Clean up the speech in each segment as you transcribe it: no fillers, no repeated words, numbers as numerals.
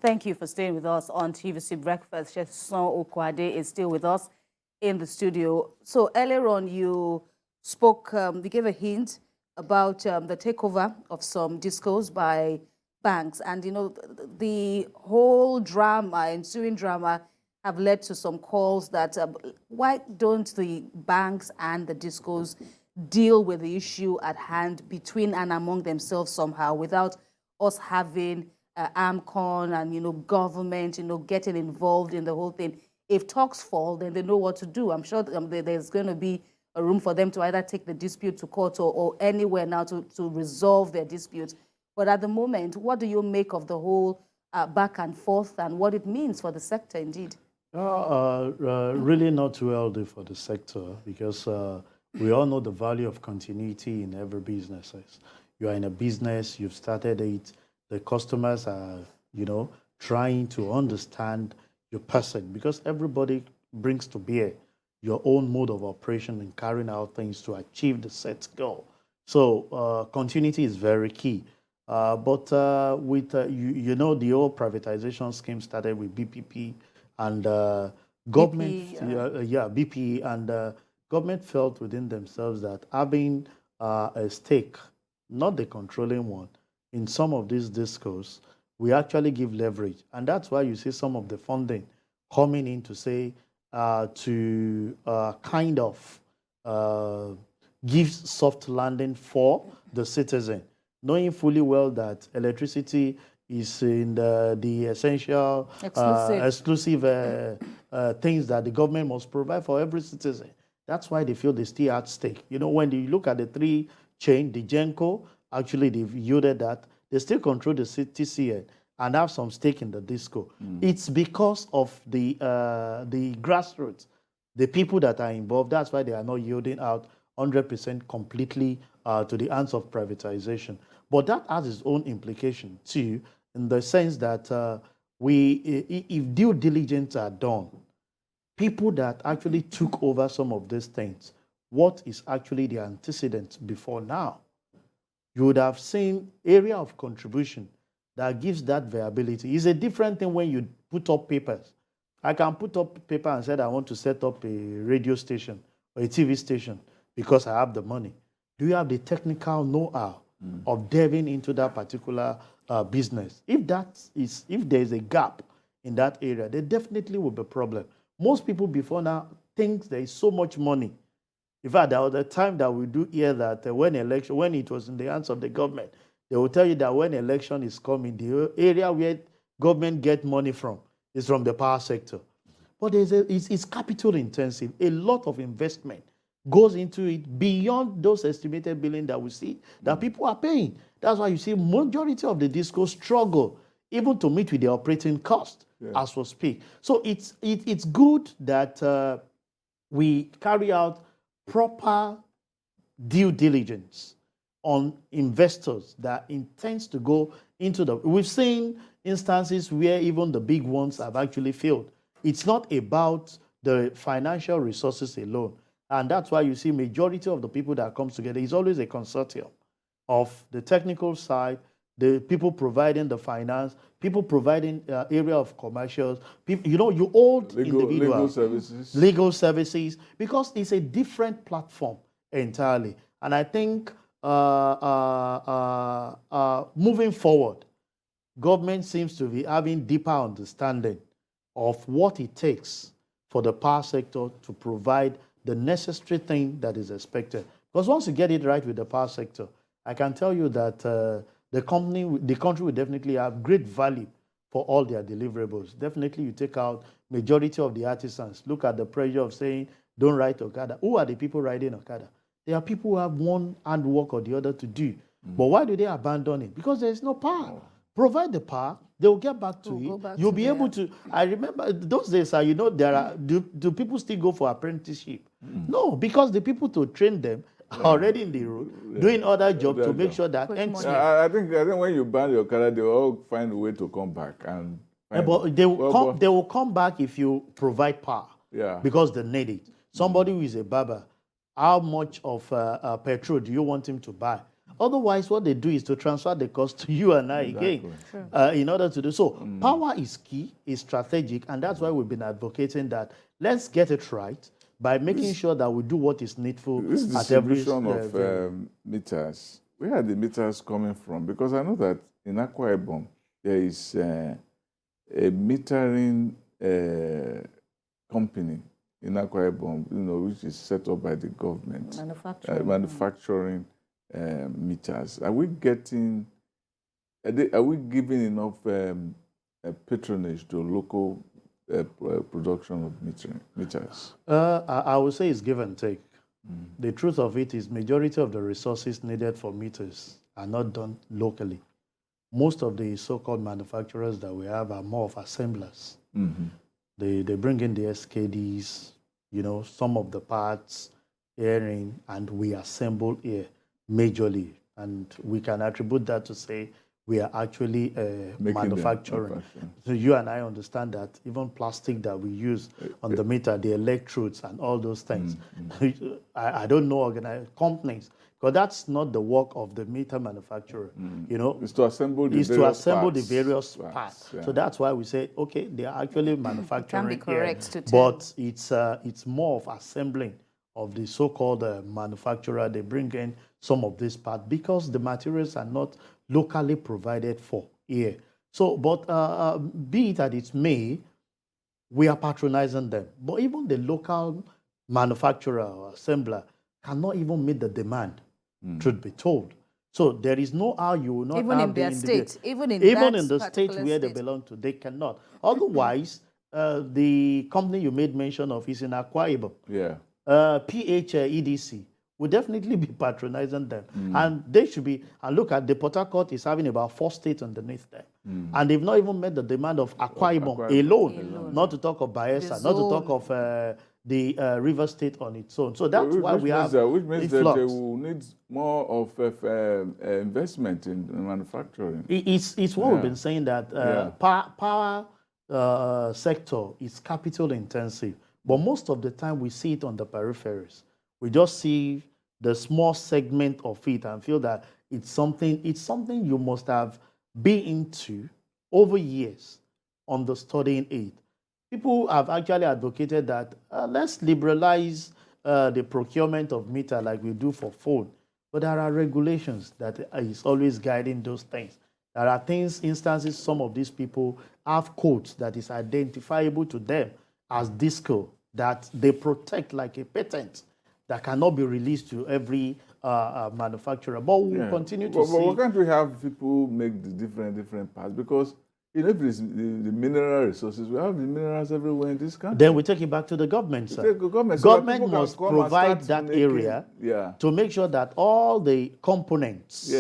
Thank you for staying with us on TVC Breakfast. Sesan Okunade is still with us in the studio. So earlier on, you spoke, you gave a hint about the takeover of some discos by banks. And, you know, the whole drama, ensuing drama, have led to some calls that why don't the banks and the discos deal with the issue at hand between and among themselves somehow without us having AMCON and, you know, government, you know, getting involved in the whole thing. If talks fall, then they know what to do. I'm sure there's going to be a room for them to either take the dispute to court or anywhere now to resolve their dispute. But at the moment, what do you make of the whole back and forth and what it means for the sector indeed? Really not too healthy for the sector because we all know the value of continuity in every business. You are in a business, you've started it, the customers are, you know, trying to understand your person because everybody brings to bear your own mode of operation and carrying out things to achieve the set goal. So continuity is very key. But with, you know, the old privatization scheme started with BPP and government, BP, and government felt within themselves that having a stake, not the controlling one, in some of these discos, we actually give leverage. And that's why you see some of the funding coming in to say, to kind of give soft landing for the citizen, knowing fully well that electricity is in the essential, exclusive things that the government must provide for every citizen. That's why they feel they still at stake. You know, when you look at the three chain, the GENCO, actually they've yielded that. They still control the TCN and have some stake in the disco. It's because of the grassroots, the people that are involved. That's why they are not yielding out 100% completely to the hands of privatization. But that has its own implication too, in the sense that if due diligence are done, people that actually took over some of these things, what is actually the antecedent before now? You would have seen area of contribution that gives that viability. It's a different thing when you put up papers. I can put up paper and say I want to set up a radio station or a TV station because I have the money. Do you have the technical know-how of delving into that particular business? If there is a gap in that area, there definitely will be a problem. Most people before now think there is so much money. In fact, there was a time that we do hear that when it was in the hands of the government, they will tell you that when election is coming, the area where government get money from is from the power sector. But it's capital intensive. A lot of investment goes into it beyond those estimated billion that we see that people are paying. That's why you see majority of the discos struggle even to meet with the operating cost as we speak. So it's good that we carry out proper due diligence on investors that intends to go into the... We've seen instances where even the big ones have actually failed. It's not about the financial resources alone. And that's why you see majority of the people that comes together is always a consortium of the technical side, the people providing the finance, people providing area of commercials, people, you know, you old individuals, legal services, because it's a different platform entirely. And I think moving forward, government seems to be having deeper understanding of what it takes for the power sector to provide the necessary thing that is expected. Because once you get it right with the power sector, I can tell you that the country will definitely have great value for all their deliverables. Definitely you take out majority of the artisans. Look at the pressure of saying, don't ride Okada. Who are the people riding Okada? There are people who have one handwork or the other to do. But why do they abandon it? Because there is no power. Provide the power, they will get back to it. You'll be able to... I remember those days, you know, do people still go for apprenticeship? No, because the people to train them are already in the road, doing other jobs to make sure that... I think when you ban your car, they will all find a way to come back. But they will come back if you provide power. Because they need it. Somebody who is a barber, how much of petrol do you want him to buy? Otherwise, what they do is to transfer the cost to you and I again in order to do so. Power is key, is strategic, and that's why we've been advocating that let's get it right by making sure that we do what is needful This at every distribution of meters, where are the meters coming from? Because I know that in Akwa Ibom, there is a metering company in Akwa Ibom, which is set up by the government. Manufacturing meters. Are we getting? Are we giving enough patronage to local production of meters? I would say it's give and take. The truth of it is majority of the resources needed for meters are not done locally. Most of the so-called manufacturers that we have are more of assemblers. They bring in the SKDs, some of the parts, airing, and we assemble here majorly. And we can attribute that to say we are actually manufacturing. So you and I understand that even plastic that we use on the meter, the electrodes and all those things. I don't know organized companies, because that's not the work of the meter manufacturer. It's to assemble the various parts. Yeah. So that's why we say, okay, they are actually manufacturing. Can be correct to tell. But it's more of assembling of the so-called manufacturer. They bring in some of this part because the materials are not locally provided for here. So, but be it as it may, we are patronizing them. But even the local manufacturer or assembler cannot even meet the demand, truth be told. So there is no how you will not even have in their the state, even in the state where they belong to, they cannot. Otherwise, the company you made mention of is in Akwa Ibom. Yeah. PHEDC will definitely be patronizing them. And they should be, and look at the Port Harcourt is having about 4 states underneath them. And they've not even met the demand of Akwa Ibom alone, not to talk of Bayelsa, not to talk of the River State on its own. So that's why we have which means that they will need more of investment in manufacturing. It's what we've been saying, that power sector is capital intensive. But most of the time we see it on the peripheries. We just see the small segment of it and feel that it's something you must have been into over years on the studying it. People have actually advocated that let's liberalize the procurement of meter like we do for phone. But there are regulations that is always guiding those things. There are instances, some of these people have codes that is identifiable to them as disco, that they protect like a patent that cannot be released to every manufacturer. But we'll continue to see. But why can't we have people make the different parts? Because if it's the mineral resources, we have the minerals everywhere in this country. Then we take it back to the government, sir. Government must provide that area to make sure that all the components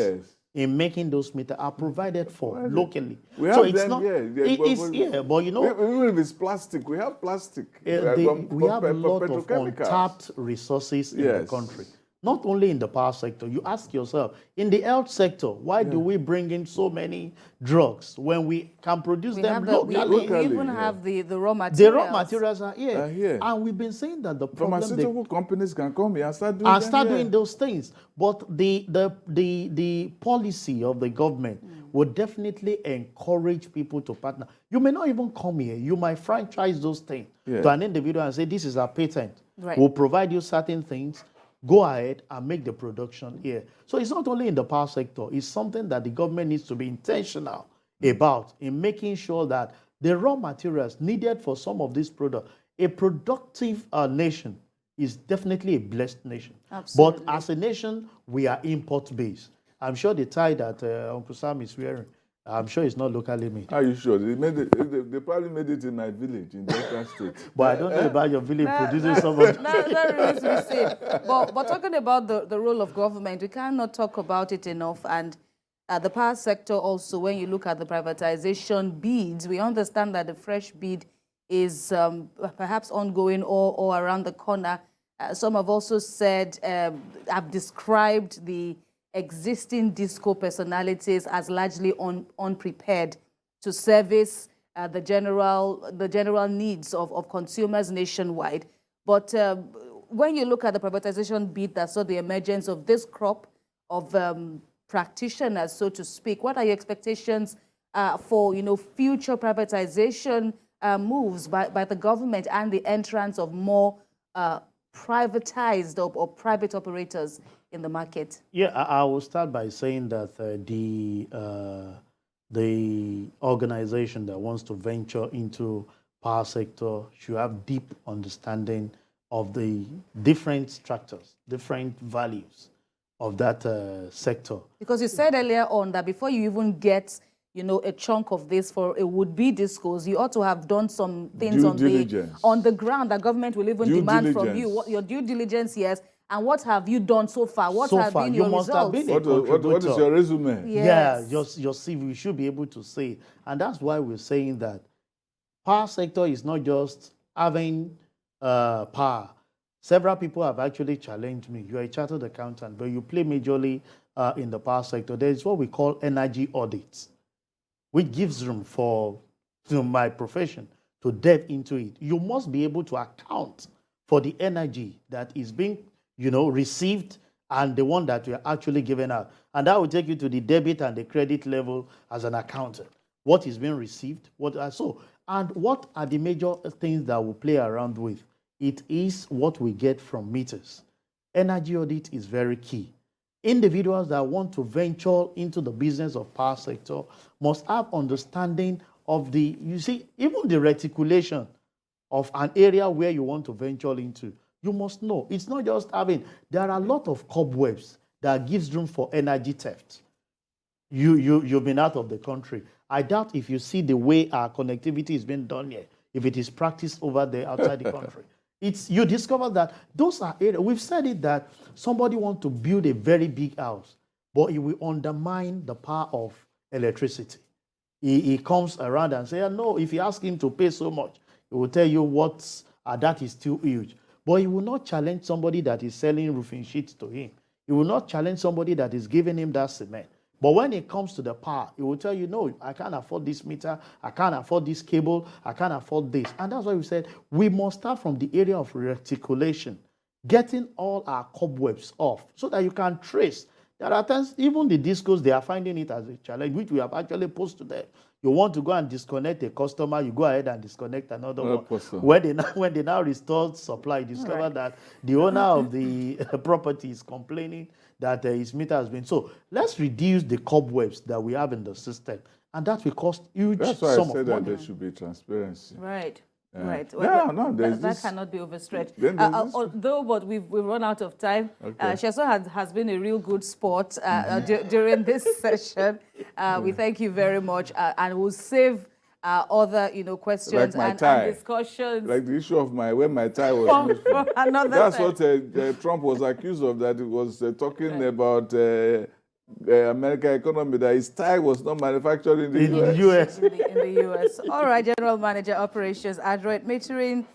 in making those meters are provided for locally. We have them, but even if it's plastic, we have plastic. We have a lot of untapped resources in the country. Not only in the power sector. You ask yourself, in the health sector, why do we bring in so many drugs when we can produce them locally? We even have the raw materials. The raw materials are here. And we've been saying that the problem... Pharmaceutical companies can come here and start doing those things. But the policy of the government would definitely encourage people to partner. You may not even come here. You might franchise those things to an individual and say, this is our patent. We'll provide you certain things. Go ahead and make the production here. So it's not only in the power sector, it's something that the government needs to be intentional about in making sure that the raw materials needed for some of these products, a productive nation is definitely a blessed nation. Absolutely. But as a nation, we are import-based. I'm sure the tie that Uncle Sam is wearing, I'm sure it's not locally made. Are you sure? They probably made it in my village in Delta State. But I don't know about your village producing some of it. That remains to be seen. But talking about the role of government, we cannot talk about it enough. And the power sector also, when you look at the privatization bids, we understand that the fresh bid is perhaps ongoing or around the corner. Some have also said, have described the existing disco personalities as largely unprepared to service the general needs of consumers nationwide. But when you look at the privatization bid that saw the emergence of this crop of practitioners, so to speak. What are your expectations for, future privatization moves by the government and the entrance of more privatized or private operators in the market? Yeah, I will start by saying that the organization that wants to venture into power sector should have deep understanding of the different structures, different values of that sector. Because you said earlier on that before you even get, a chunk of this for a would-be discourse, you ought to have done some things on the ground that government will even demand from you. What your due diligence, yes, and what have you done so far? What have been your results? What is your resume? Yes. Yeah, your CV, we should be able to say. And that's why we're saying that power sector is not just having power. Several people have actually challenged me. You're a chartered accountant, but you play majorly in the power sector. There's what we call energy audits, which gives room for my profession to delve into it. You must be able to account for the energy that is being, received and the one that we are actually giving out. And that will take you to the debit and the credit level as an accountant. What is being received, and what are the major things that we play around with? It is what we get from meters. Energy audit is very key. Individuals that want to venture into the business of power sector must have understanding of even the reticulation of an area where you want to venture into. You must know. It's not just there are a lot of cobwebs that gives room for energy theft. You've been out of the country. I doubt if you see the way our connectivity is being done here, if it is practiced over there outside the country. You discover that those are areas. We've said it that somebody wants to build a very big house, but it will undermine the power of electricity. He comes around and says, no, if you ask him to pay so much, he will tell you that is too huge. But he will not challenge somebody that is selling roofing sheets to him. He will not challenge somebody that is giving him that cement. But when it comes to the power, it will tell you, no, I can't afford this meter, I can't afford this cable, I can't afford this. And that's why we said we must start from the area of reticulation, getting all our cobwebs off so that you can trace. There are times, even the discos, they are finding it as a challenge, which we have actually posed to them. You want to go and disconnect a customer, you go ahead and disconnect another one. When they now restore supply, you discover that the owner of the property is complaining that his meter has been. So let's reduce the cobwebs that we have in the system. And that will cost huge sum of money. That's why I said that there should be transparency. Right. Right. That cannot be overstretched. But we've run out of time. Okay. Sesan has been a real good sport during this session. We thank you very much, and we'll save other questions and discussions. Like the issue of where my tie was made from. That's what Trump was accused of. That he was talking about. American economy, that his tie was not manufactured in the US. In the US. All right, General Manager Operations, Adroit Metering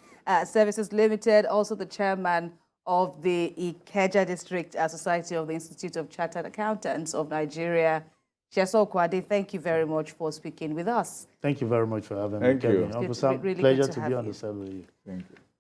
Services Limited, also the chairman of the Ikeja District Society of the Institute of Chartered Accountants of Nigeria. Sesan Okunade, thank you very much for speaking with us. Thank you very much for having me. Thank you. It's really pleasure to be on the set with you. Thank you.